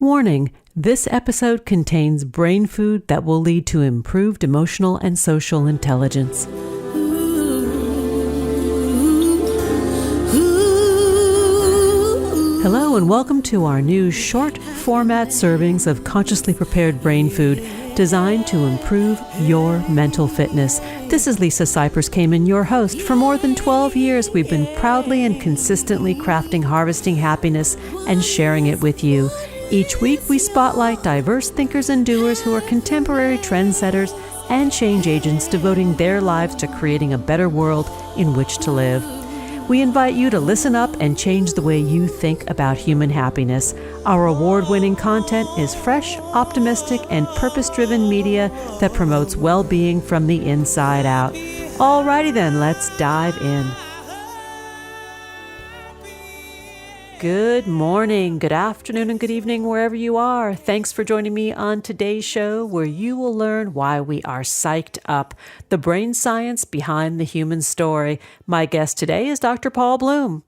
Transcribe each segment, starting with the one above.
Warning, this episode contains brain food that will lead to improved emotional and social intelligence. Hello and welcome to our new short format servings of consciously prepared brain food designed to improve your mental fitness. This is Lisa Cypers-Kamen, your host. For more than 12 years, we've been proudly and consistently crafting harvesting happiness and sharing it with you. Each week, we spotlight diverse thinkers and doers who are contemporary trendsetters and change agents devoting their lives to creating a better world in which to live. We invite you to listen up and change the way you think about human happiness. Our award-winning content is fresh, optimistic, and purpose-driven media that promotes well-being from the inside out. Alrighty then, let's dive in. Good morning, good afternoon, and good evening wherever you are. Thanks for joining me on today's show, where you will learn why we are psyched up, the brain science behind the human story. My guest today is Dr. Paul Bloom,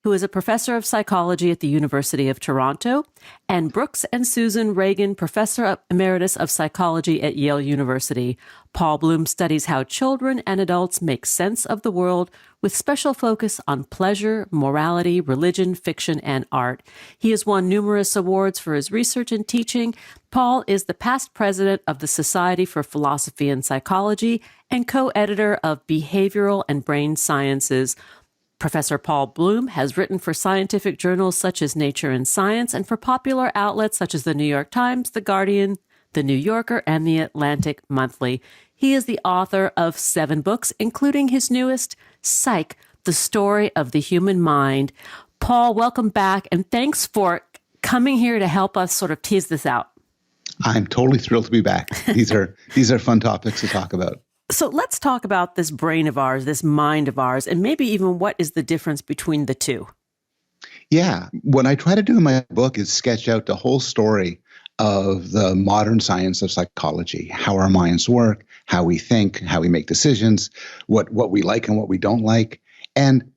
who is a professor of psychology at the University of Toronto, and Brooks and Susan Reagan, professor emeritus of psychology at Yale University. Paul Bloom studies how children and adults make sense of the world with special focus on pleasure, morality, religion, fiction, and art. He has won numerous awards for his research and teaching. Paul is the past president of the Society for Philosophy and Psychology and co-editor of Behavioral and Brain Sciences. Professor Paul Bloom has written for scientific journals such as Nature and Science and for popular outlets such as the New York Times, The Guardian, The New Yorker, and The Atlantic Monthly. He is the author of 7 books, including his newest, Psyched, The Story of the Human Mind. Paul, welcome back, and thanks for coming here to help us sort of tease this out. I'm totally thrilled to be back. These are fun topics to talk about. So let's talk about this brain of ours, this mind of ours, and maybe even what is the difference between the two. Yeah. What I try to do in my book is sketch out the whole story of the modern science of psychology, how our minds work, how we think, how we make decisions, what we like and what we don't like. And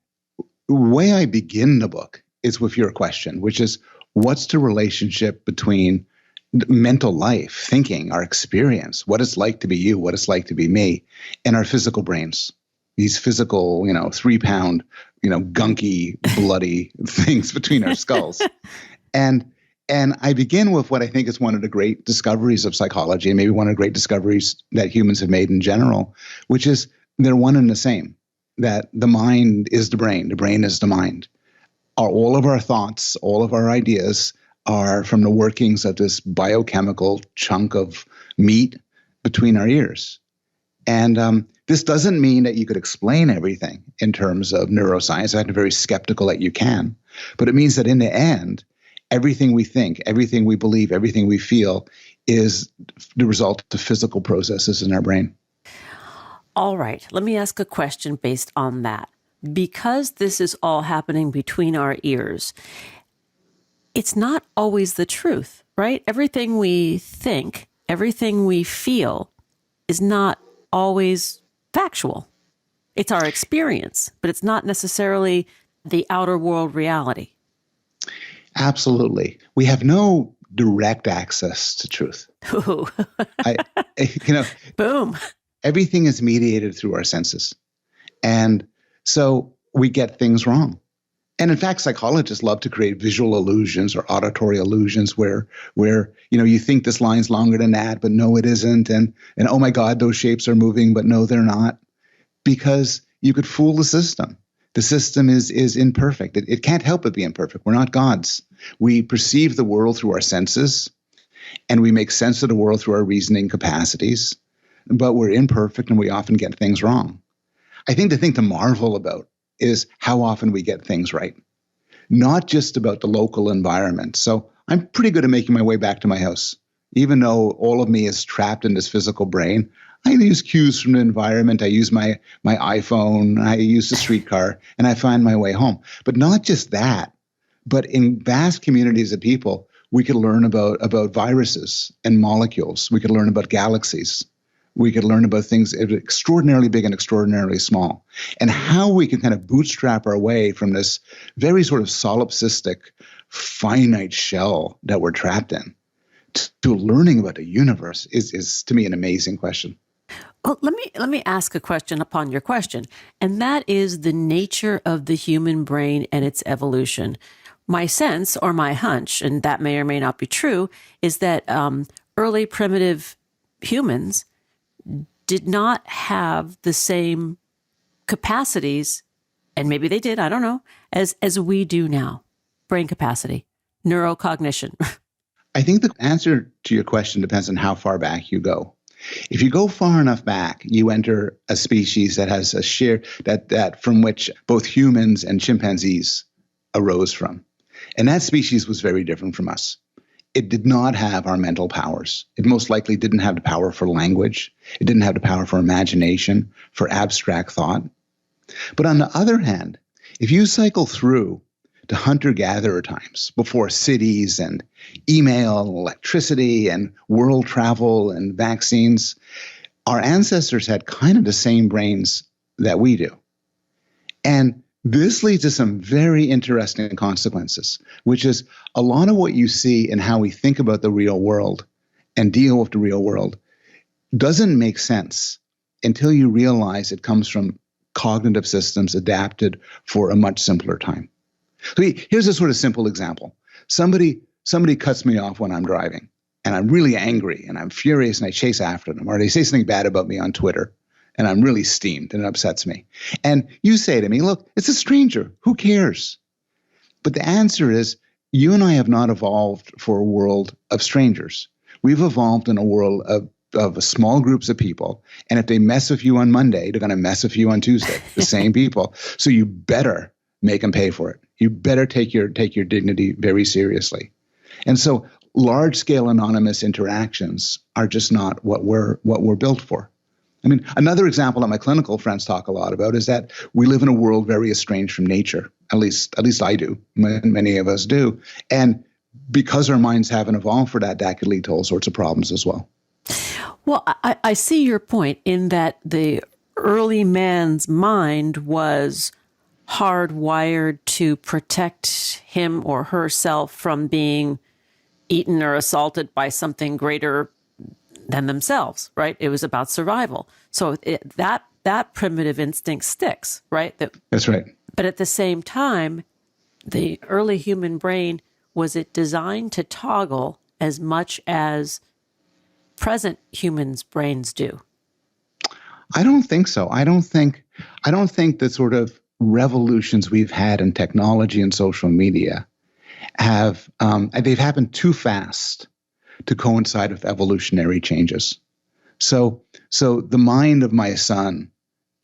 the way I begin the book is with your question, which is, what's the relationship between mental life, thinking, our experience, what it's like to be you, what it's like to be me, and our physical brains, these physical, 3-pound, gunky, bloody things between our skulls. And I begin with what I think is one of the great discoveries of psychology, and maybe one of the great discoveries that humans have made in general, which is they're one and the same, that the mind is the brain is the mind. All of our thoughts, all of our ideas are from the workings of this biochemical chunk of meat between our ears. And this doesn't mean that you could explain everything in terms of neuroscience. I'm very skeptical that you can. But it means that in the end, everything we think, everything we believe, everything we feel is the result of physical processes in our brain. All right. Let me ask a question based on that. Because this is all happening between our ears, it's not always the truth, right? Everything we think, everything we feel is not always factual. It's our experience, but it's not necessarily the outer world reality. Absolutely. We have no direct access to truth. Ooh. Boom. Everything is mediated through our senses. And so we get things wrong. And in fact, psychologists love to create visual illusions or auditory illusions where you think this line's longer than that, but no, it isn't. And oh my God, those shapes are moving, but no, they're not. Because you could fool the system. The system is imperfect. It can't help but be imperfect. We're not gods. We perceive the world through our senses, and we make sense of the world through our reasoning capacities, but we're imperfect and we often get things wrong. I think the thing to marvel about is how often we get things right, not just about the local environment. So I'm pretty good at making my way back to my house. Even though all of me is trapped in this physical brain, I use cues from the environment. I use my iPhone, I use the streetcar, and I find my way home. But not just that, but in vast communities of people, we could learn about viruses and molecules. We could learn about galaxies. We could learn about things extraordinarily big and extraordinarily small, and how we can kind of bootstrap our way from this very sort of solipsistic, finite shell that we're trapped in to learning about the universe is to me an amazing question. Well, let me ask a question upon your question, and that is the nature of the human brain and its evolution. My sense or my hunch, and that may or may not be true, is that early primitive humans did not have the same capacities, and maybe they did, I don't know, as we do now. Brain capacity, neurocognition. I think the answer to your question depends on how far back you go. If you go far enough back, you enter a species that has a share that from which both humans and chimpanzees arose from. And that species was very different from us. It did not have our mental powers. It most likely didn't have the power for language. It didn't have the power for imagination, for abstract thought. But on the other hand, if you cycle through to hunter-gatherer times before cities and email, electricity, and world travel and vaccines, our ancestors had kind of the same brains that we do. And this leads to some very interesting consequences, which is a lot of what you see in how we think about the real world and deal with the real world doesn't make sense until you realize it comes from cognitive systems adapted for a much simpler time. So here's a sort of simple example. Somebody cuts me off when I'm driving, and I'm really angry, and I'm furious, and I chase after them, or they say something bad about me on Twitter, and I'm really steamed, and it upsets me. And you say to me, look, it's a stranger. Who cares? But the answer is, you and I have not evolved for a world of strangers. We've evolved in a world of small groups of people, and if they mess with you on Monday, they're going to mess with you on Tuesday, the same people. So you better make them pay for it. You better take your dignity very seriously. And so large-scale anonymous interactions are just not what we're built for. I mean, another example that my clinical friends talk a lot about is that we live in a world very estranged from nature. At least I do. Many of us do. And because our minds haven't evolved for that could lead to all sorts of problems as well. Well, I see your point in that the early man's mind was hardwired to protect him or herself from being eaten or assaulted by something greater than themselves, right? It was about survival. So that primitive instinct sticks, right? That's right. But at the same time, the early human brain, was it designed to toggle as much as present humans' brains do? I don't think so. I don't think the sort of revolutions we've had in technology and social media they've happened too fast to coincide with evolutionary changes. So the mind of my son,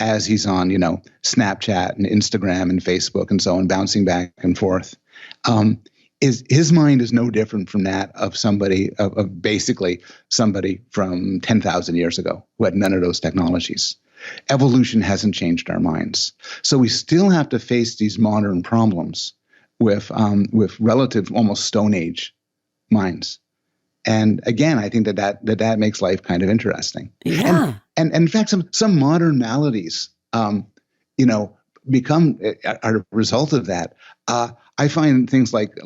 as he's on, Snapchat and Instagram and Facebook and so on, bouncing back and forth, his mind is no different from that of basically somebody from 10,000 years ago who had none of those technologies. Evolution hasn't changed our minds. So we still have to face these modern problems with relative, almost Stone Age minds. And again, I think that makes life kind of interesting. Yeah. And in fact, some modern maladies, become are a result of that. I find things like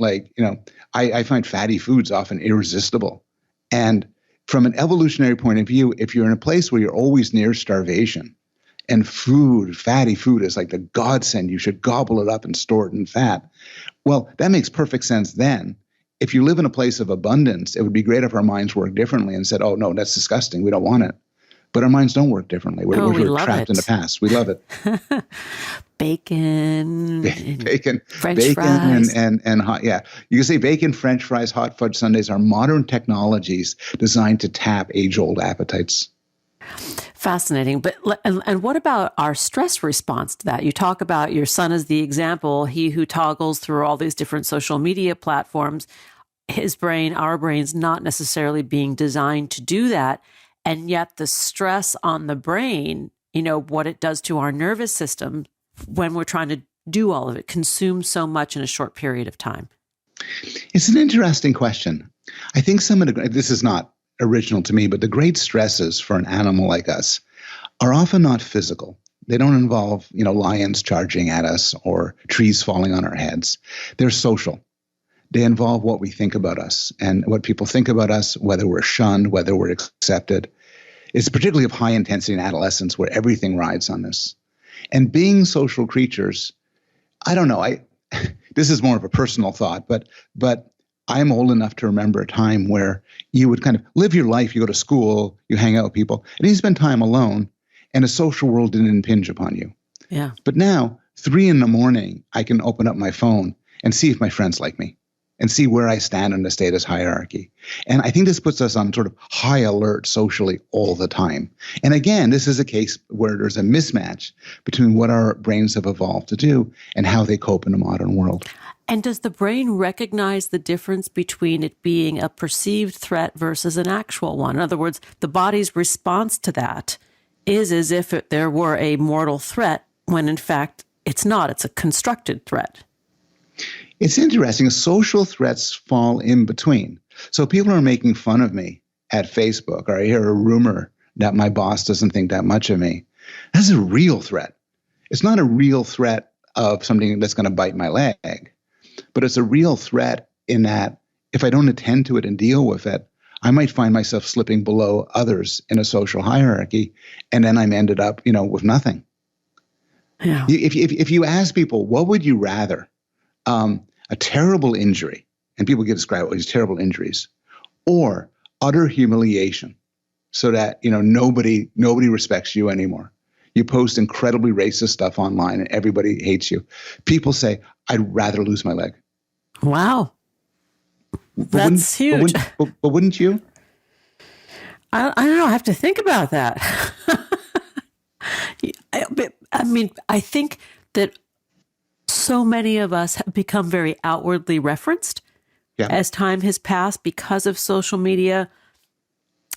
I find fatty foods often irresistible. And from an evolutionary point of view, if you're in a place where you're always near starvation and fatty food is like the godsend, you should gobble it up and store it in fat. Well, that makes perfect sense then. If you live in a place of abundance, it would be great if our minds worked differently and said, oh, no, that's disgusting. We don't want it. But our minds don't work differently. We're trapped in the past. We love it. Bacon, French bacon fries. and hot. Yeah. You can say bacon, French fries, hot fudge sundaes are modern technologies designed to tap age-old appetites. Fascinating. But and what about our stress response to that? You talk about your son as the example, he who toggles through all these different social media platforms, his brain, our brains, not necessarily being designed to do that. And yet the stress on the brain, what it does to our nervous system when we're trying to do all of it, consumes so much in a short period of time. It's an interesting question. I think this is not original to me, but the great stresses for an animal like us are often not physical. They don't involve, lions charging at us or trees falling on our heads. They're social. They involve what we think about us and what people think about us, whether we're shunned, whether we're accepted. It's particularly of high intensity in adolescence where everything rides on this. And being social creatures, I don't know, this is more of a personal thought, but I'm old enough to remember a time where you would kind of live your life, you go to school, you hang out with people, and you spend time alone, and a social world didn't impinge upon you. Yeah. But now, 3 a.m, I can open up my phone and see if my friends like me and see where I stand in the status hierarchy. And I think this puts us on sort of high alert socially all the time. And again, this is a case where there's a mismatch between what our brains have evolved to do and how they cope in a modern world. And does the brain recognize the difference between it being a perceived threat versus an actual one? In other words, the body's response to that is as if there were a mortal threat when in fact it's not. It's a constructed threat. It's interesting. Social threats fall in between. So people are making fun of me at Facebook, or I hear a rumor that my boss doesn't think that much of me. That's a real threat. It's not a real threat of something that's going to bite my leg, but it's a real threat in that if I don't attend to it and deal with it, I might find myself slipping below others in a social hierarchy, and then I'm ended up, with nothing. Yeah. If you ask people, what would you rather? A terrible injury, and people get described as terrible injuries, or utter humiliation, so that nobody respects you anymore. You post incredibly racist stuff online, and everybody hates you. People say, "I'd rather lose my leg." Wow, that's huge. But wouldn't you? I don't know. I have to think about that. I think that so many of us have become very outwardly referenced as time has passed because of social media,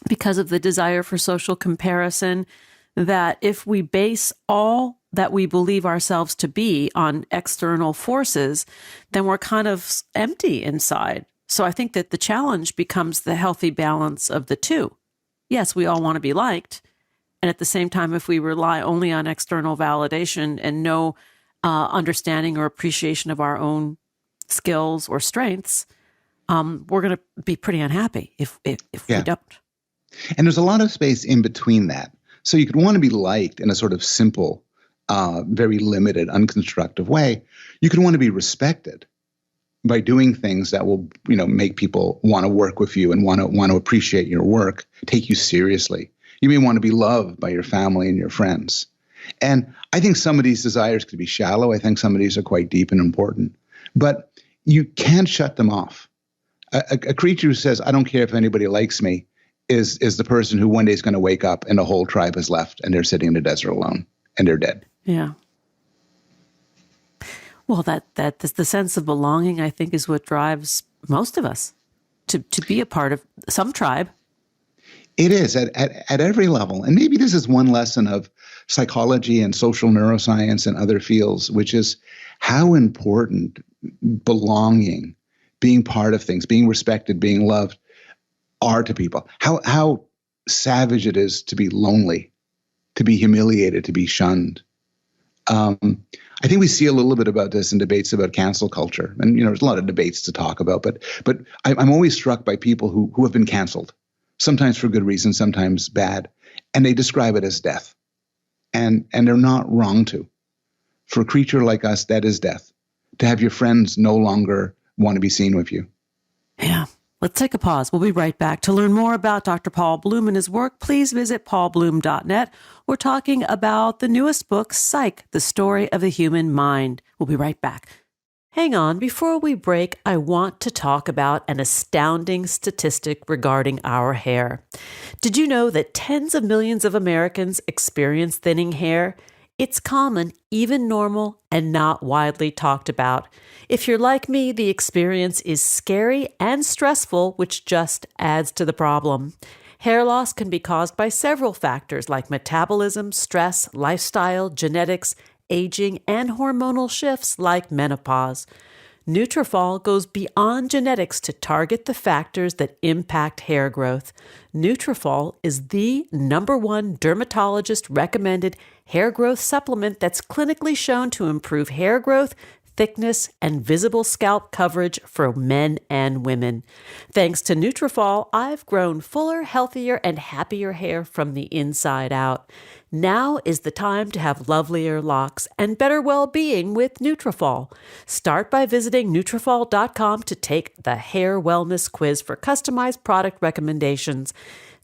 because of the desire for social comparison, that if we base all that we believe ourselves to be on external forces, then we're kind of empty inside. So I think that the challenge becomes the healthy balance of the two. Yes, we all want to be liked. And at the same time, if we rely only on external validation and no understanding or appreciation of our own skills or strengths, we're going to be pretty unhappy if we don't. And there's a lot of space in between that. So you could want to be liked in a sort of simple, very limited, unconstructive way. You could want to be respected by doing things that will, make people want to work with you and want to appreciate your work, take you seriously. You may want to be loved by your family and your friends. And I think some of these desires could be shallow. I think some of these are quite deep and important. But you can't shut them off. A creature who says, "I don't care if anybody likes me," is the person who one day is going to wake up and the whole tribe has left and they're sitting in the desert alone and they're dead. Yeah. Well, that's the sense of belonging, I think, is what drives most of us to be a part of some tribe. It is at every level. And maybe this is one lesson of psychology and social neuroscience and other fields, which is how important belonging, being part of things, being respected, being loved are to people. How savage it is to be lonely, to be humiliated, to be shunned. I think we see a little bit about this in debates about cancel culture. And, there's a lot of debates to talk about, but I'm always struck by people who have been canceled, sometimes for good reason, sometimes bad. And they describe it as death. And they're not wrong to. For a creature like us, that is death. To have your friends no longer want to be seen with you. Yeah. Let's take a pause. We'll be right back. To learn more about Dr. Paul Bloom and his work, please visit paulbloom.net. We're talking about the newest book, Psyched, The Story of the Human Mind. We'll be right back. Hang on. Before we break, I want to talk about an astounding statistic regarding our hair. Did you know that tens of millions of Americans experience thinning hair? It's common, even normal, and not widely talked about. If you're like me, the experience is scary and stressful, which just adds to the problem. Hair loss can be caused by several factors like metabolism, stress, lifestyle, genetics, aging, and hormonal shifts like menopause. Nutrafol goes beyond genetics to target the factors that impact hair growth. Nutrafol is the #1 dermatologist-recommended hair growth supplement that's clinically shown to improve hair growth, thickness, and visible scalp coverage for men and women. Thanks to Nutrafol, I've grown fuller, healthier, and happier hair from the inside out. Now is the time to have lovelier locks and better well-being with Nutrafol. Start by visiting Nutrafol.com to take the Hair Wellness Quiz for customized product recommendations.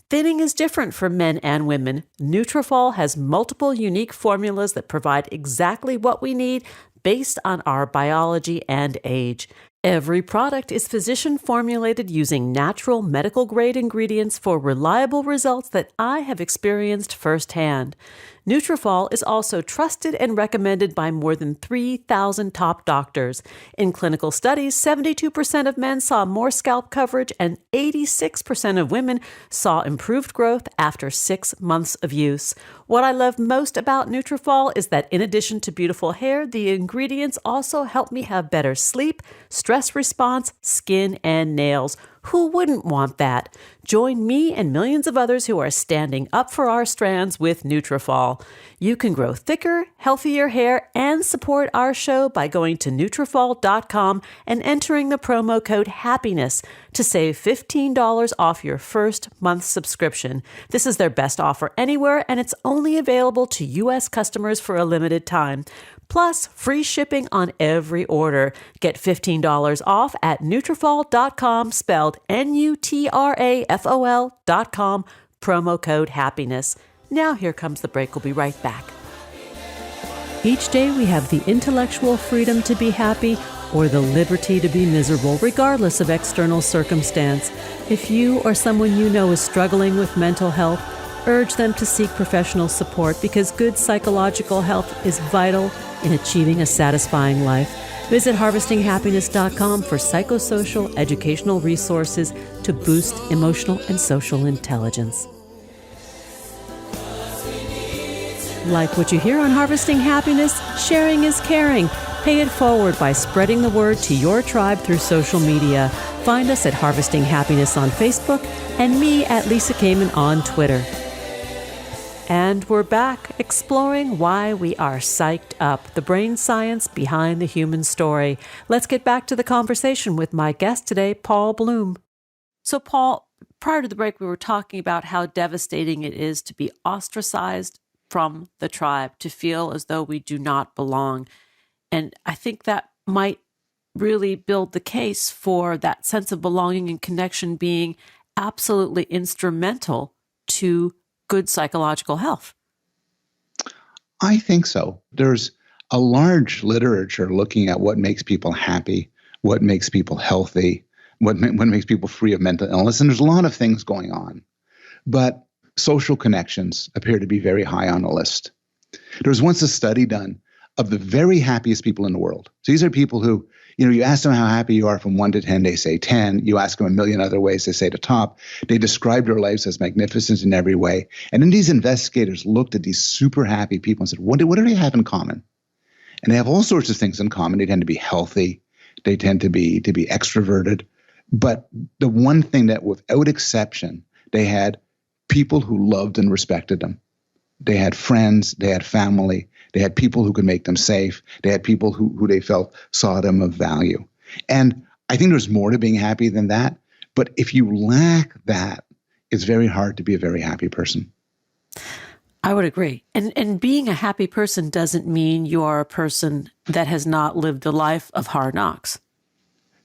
Thinning is different for men and women. Nutrafol has multiple unique formulas that provide exactly what we need based on our biology and age. Every product is physician formulated using natural medical grade ingredients for reliable results that I have experienced firsthand. Nutrafol is also trusted and recommended by more than 3,000 top doctors. In clinical studies, 72% of men saw more scalp coverage and 86% of women saw improved growth after 6 months of use. What I love most about Nutrafol is that in addition to beautiful hair, the ingredients also help me have better sleep, stress response, skin, and nails. Who wouldn't want that? Join me and millions of others who are standing up for our strands with Nutrafol. You can grow thicker, healthier hair and support our show by going to Nutrafol.com and entering the promo code HAPPINESS to save $15 off your first month subscription. This is their best offer anywhere, and it's only available to U.S. customers for a limited time. Plus, free shipping on every order. Get $15 off at Nutrafol.com, spelled Nutrafol.com, promo code HAPPINESS. Now here comes the break. We'll be right back. Each day we have the intellectual freedom to be happy or the liberty to be miserable, regardless of external circumstance. If you or someone you know is struggling with mental health, urge them to seek professional support because good psychological health is vital in achieving a satisfying life. Visit harvestinghappiness.com for psychosocial educational resources to boost emotional and social intelligence. Like what you hear on Harvesting Happiness? Sharing is caring. Pay it forward by spreading the word to your tribe through social media. Find us at Harvesting Happiness on Facebook and me at Lisa Kamen on Twitter. And we're back exploring why we are psyched up, the brain science behind the human story. Let's get back to the conversation with my guest today, Paul Bloom. So Paul, prior to the break, we were talking about how devastating it is to be ostracized from the tribe, to feel as though we do not belong. And I think that might really build the case for that sense of belonging and connection being absolutely instrumental to good psychological health. I think so. There's a large literature looking at what makes people happy, what makes people healthy, what makes people free of mental illness. And there's a lot of things going on. But social connections appear to be very high on the list. There was once a study done of the very happiest people in the world. So these are people who, you ask them how happy you are from 1 to 10, they say 10. You ask them a million other ways, they say the top. They describe their lives as magnificent in every way. And then these investigators looked at these super happy people and said, what do they have in common? And they have all sorts of things in common. They tend to be healthy. They tend to be extroverted. But the one thing that without exception, they had people who loved and respected them. They had friends, they had family, they had people who could make them safe, they had people who they felt saw them of value. And I think there's more to being happy than that. But if you lack that, it's very hard to be a very happy person. I would agree. And being a happy person doesn't mean you are a person that has not lived a life of hard knocks.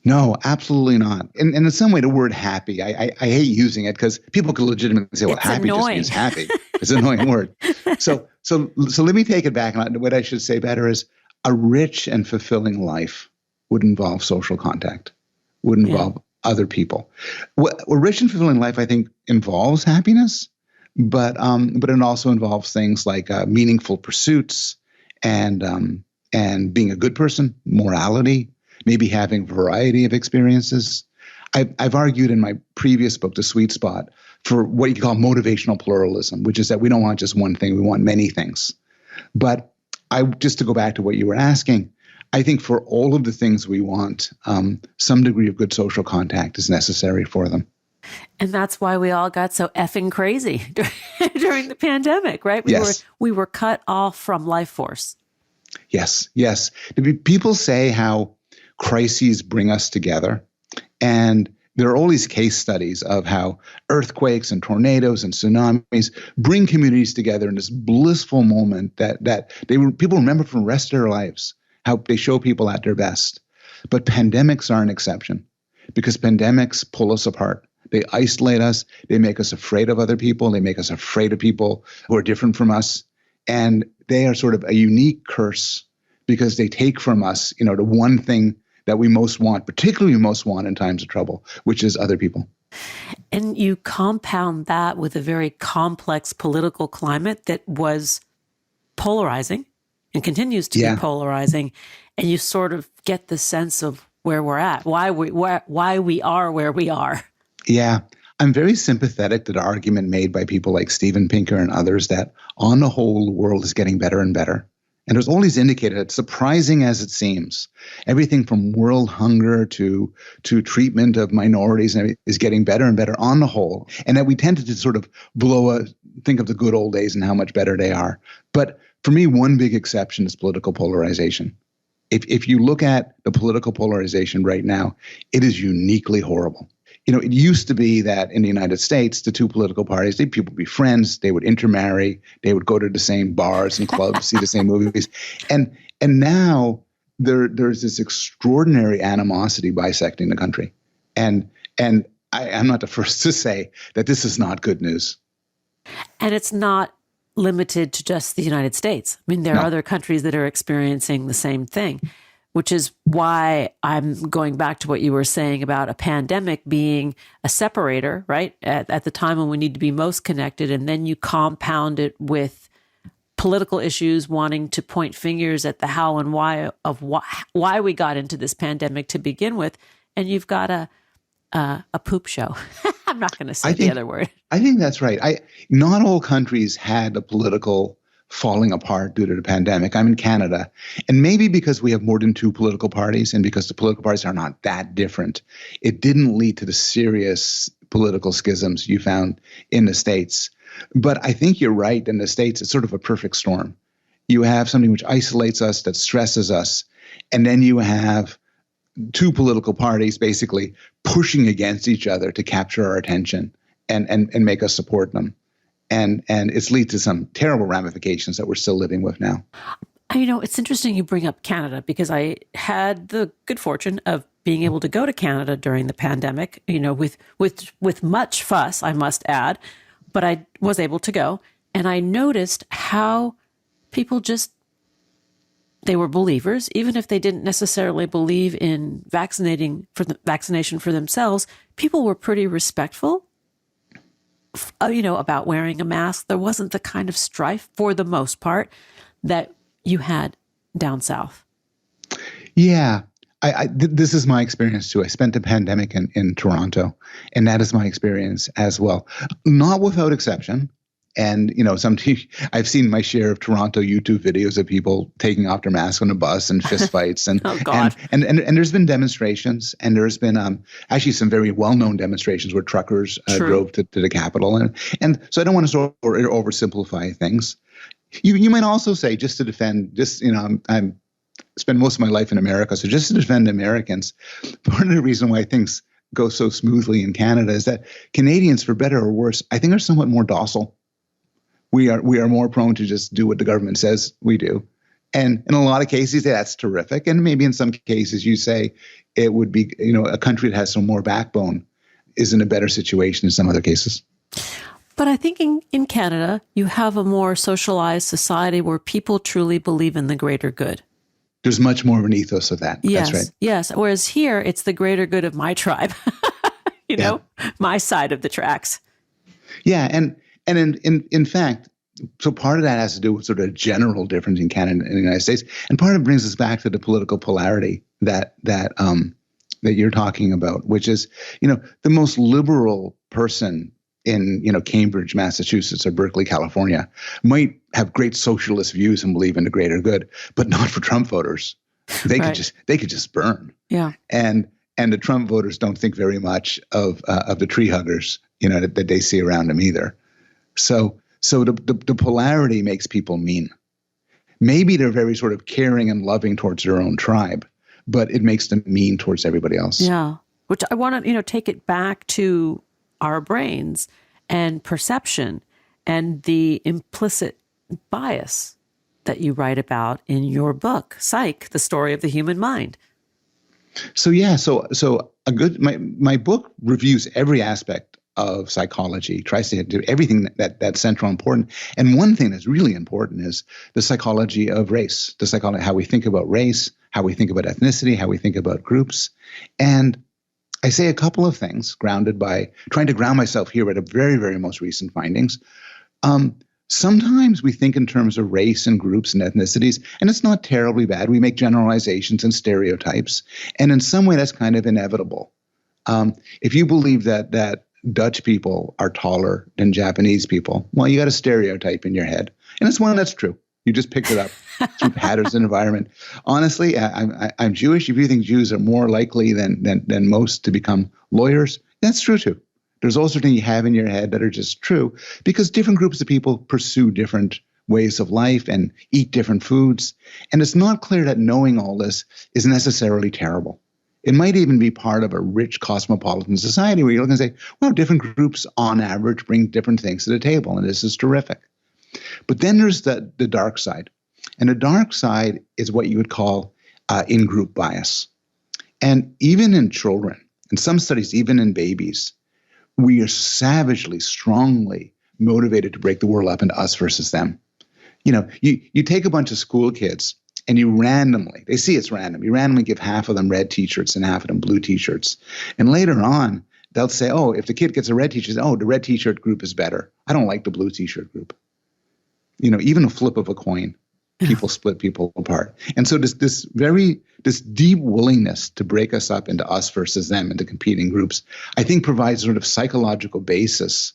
No, absolutely not. And in some way, the word happy, I hate using it because people could legitimately say, well, it's happy annoying. just means happy. It's an annoying word. So let me take it back. And what I should say better is a rich and fulfilling life would involve social contact, would involve other people. A rich and fulfilling life, I think, involves happiness, but it also involves things like meaningful pursuits and being a good person, morality, maybe having a variety of experiences. I've argued in my previous book, The Sweet Spot, for what you call motivational pluralism, which is that we don't want just one thing, we want many things. But just to go back to what you were asking, I think for all of the things we want, some degree of good social contact is necessary for them. And that's why we all got so effing crazy during the pandemic, right? We were cut off from life force. Yes, yes. People say how crises bring us together. And there are all these case studies of how earthquakes and tornadoes and tsunamis bring communities together in this blissful moment that people remember for the rest of their lives, how they show people at their best. But pandemics are an exception because pandemics pull us apart. They isolate us. They make us afraid of other people. They make us afraid of people who are different from us. And they are sort of a unique curse because they take from us, the one thing that we most want, particularly most want in times of trouble, which is other people. And you compound that with a very complex political climate that was polarizing and continues to be polarizing. And you sort of get the sense of where we're at, why we are where we are. Yeah. I'm very sympathetic to the argument made by people like Steven Pinker and others that on the whole, the world is getting better and better. And there's all these indicators, surprising as it seems, everything from world hunger to treatment of minorities is getting better and better on the whole. And that we tend to just sort of think of the good old days and how much better they are. But for me, one big exception is political polarization. If you look at the political polarization right now, it is uniquely horrible. It used to be that in the United States, the two political parties, people would be friends, they would intermarry, they would go to the same bars and clubs, see the same movies. And now there's this extraordinary animosity bisecting the country. And I'm not the first to say that this is not good news. And it's not limited to just the United States. I mean, there are other countries that are experiencing the same thing, which is why I'm going back to what you were saying about a pandemic being a separator, right? At the time when we need to be most connected. And then you compound it with political issues wanting to point fingers at the how and why of why we got into this pandemic to begin with. And you've got a poop show. I'm not going to say the other word. I think that's right. Not all countries had a political falling apart due to the pandemic. I'm in Canada. And maybe because we have more than two political parties and because the political parties are not that different, it didn't lead to the serious political schisms you found in the States. But I think you're right. In the States, it's sort of a perfect storm. You have something which isolates us, that stresses us, and then you have two political parties basically pushing against each other to capture our attention and make us support them. And it's led to some terrible ramifications that we're still living with now. It's interesting you bring up Canada because I had the good fortune of being able to go to Canada during the pandemic, with much fuss, I must add, but I was able to go. And I noticed how people they were believers, even if they didn't necessarily believe in vaccination for themselves. People were pretty respectful, about wearing a mask. There wasn't the kind of strife, for the most part, that you had down south. Yeah. This is my experience too. I spent the pandemic in Toronto, and that is my experience as well. Not without exception. And, I've seen my share of Toronto YouTube videos of people taking off their masks on a bus and fistfights. And, oh, God. And there's been demonstrations, and there's been actually some very well-known demonstrations where truckers drove to the Capitol. And so I don't want to sort of oversimplify things. You might also say, just to defend, I'm spent most of my life in America, so just to defend Americans, part of the reason why things go so smoothly in Canada is that Canadians, for better or worse, I think are somewhat more docile. We are more prone to just do what the government says we do. And in a lot of cases, that's terrific. And maybe in some cases you say it would be, a country that has some more backbone is in a better situation in some other cases. But I think in Canada, you have a more socialized society where people truly believe in the greater good. There's much more of an ethos of that. Yes, that's right. Yes. Whereas here, it's the greater good of my tribe, my side of the tracks. Yeah. And in fact, so part of that has to do with sort of a general difference in Canada and the United States. And part of it brings us back to the political polarity that you're talking about, which is, the most liberal person in, Cambridge, Massachusetts, or Berkeley, California, might have great socialist views and believe in the greater good, but not for Trump voters. They could just burn. Yeah. And the Trump voters don't think very much of the tree huggers, that they see around them either. So the polarity makes people mean. Maybe they're very sort of caring and loving towards their own tribe, but it makes them mean towards everybody else. Yeah. Which I want to, take it back to our brains and perception and the implicit bias that you write about in your book, Psych, the Story of the Human Mind. So my book reviews every aspect of psychology, tries to do everything that's central and important. And one thing that's really important is the psychology of race, the psychology, how we think about race, how we think about ethnicity, how we think about groups. And I say a couple of things grounded by trying to ground myself here at the very, very most recent findings. Sometimes we think in terms of race and groups and ethnicities, and it's not terribly bad. We make generalizations and stereotypes, and in some way that's kind of inevitable. If you believe that Dutch people are taller than Japanese people, well, you got a stereotype in your head, and it's one that's true. You just picked it up through patterns and environment. Honestly, I'm Jewish. If you think Jews are more likely than most to become lawyers, that's true too. There's also things you have in your head that are just true because different groups of people pursue different ways of life and eat different foods. And it's not clear that knowing all this is necessarily terrible. It might even be part of a rich cosmopolitan society where you look and say, well, different groups on average bring different things to the table, and this is terrific. But then there's the dark side. And the dark side is what you would call in-group bias. And even in children, in some studies, even in babies, we are savagely, strongly motivated to break the world up into us versus them. You take a bunch of school kids and you randomly, they see it's random, you randomly give half of them red t-shirts and half of them blue t-shirts. And later on, they'll say, oh, if the kid gets a red t-shirt, oh, the red t-shirt group is better. I don't like the blue t-shirt group. Even a flip of a coin, people split people apart. And so this deep willingness to break us up into us versus them, into competing groups, I think provides sort of psychological basis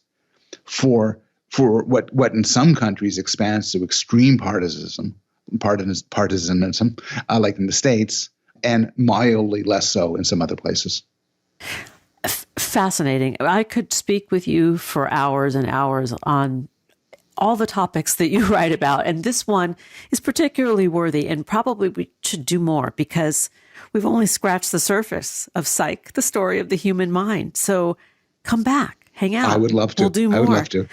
for what in some countries expands to extreme partisanism, like in the States, and mildly less so in some other places. Fascinating. I could speak with you for hours and hours on all the topics that you write about. And this one is particularly worthy, and probably we should do more because we've only scratched the surface of Psych, the Story of the Human Mind. So come back, hang out. I would love to. We'll do more. I would love to.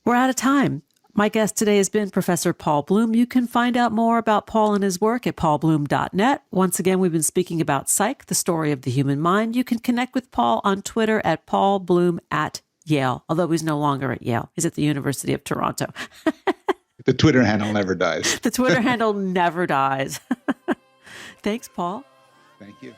We're out of time. My guest today has been Professor Paul Bloom. You can find out more about Paul and his work at paulbloom.net. Once again, we've been speaking about Psych, the Story of the Human Mind. You can connect with Paul on Twitter at paulbloom@Yale, although he's no longer at Yale. He's at the University of Toronto. The Twitter handle never dies. The Twitter handle never dies. Thanks, Paul. Thank you.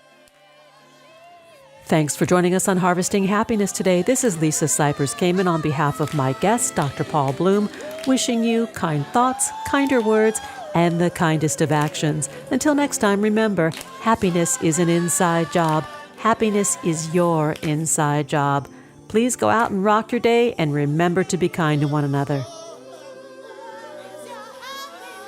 Thanks for joining us on Harvesting Happiness today. This is Lisa Cypers-Kamen on behalf of my guest, Dr. Paul Bloom, wishing you kind thoughts, kinder words, and the kindest of actions. Until next time, remember, happiness is an inside job. Happiness is your inside job. Please go out and rock your day, and remember to be kind to one another.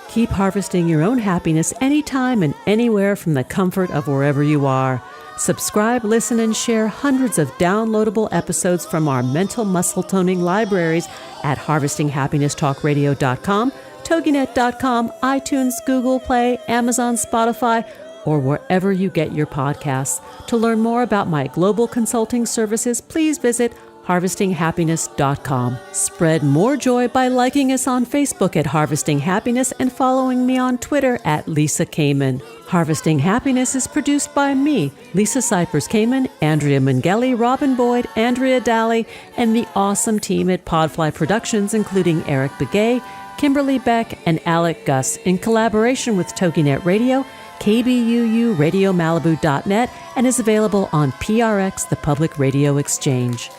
Keep harvesting your own happiness anytime and anywhere from the comfort of wherever you are. Subscribe, listen, and share hundreds of downloadable episodes from our mental muscle toning libraries at harvestinghappinesstalkradio.com, toginet.com, iTunes, Google Play, Amazon, Spotify, or wherever you get your podcasts. To learn more about my global consulting services, please visit harvestinghappiness.com. Spread more joy by liking us on Facebook at Harvesting Happiness and following me on Twitter at Lisa Kamen. Harvesting Happiness is produced by me, Lisa Cypers-Kamen, Andrea Mengele, Robin Boyd, Andrea Daly, and the awesome team at Podfly Productions, including Eric Begay, Kimberly Beck, and Alec Gus, in collaboration with TogiNet Radio, KBUU, RadioMalibu.net, and is available on PRX, the Public Radio Exchange.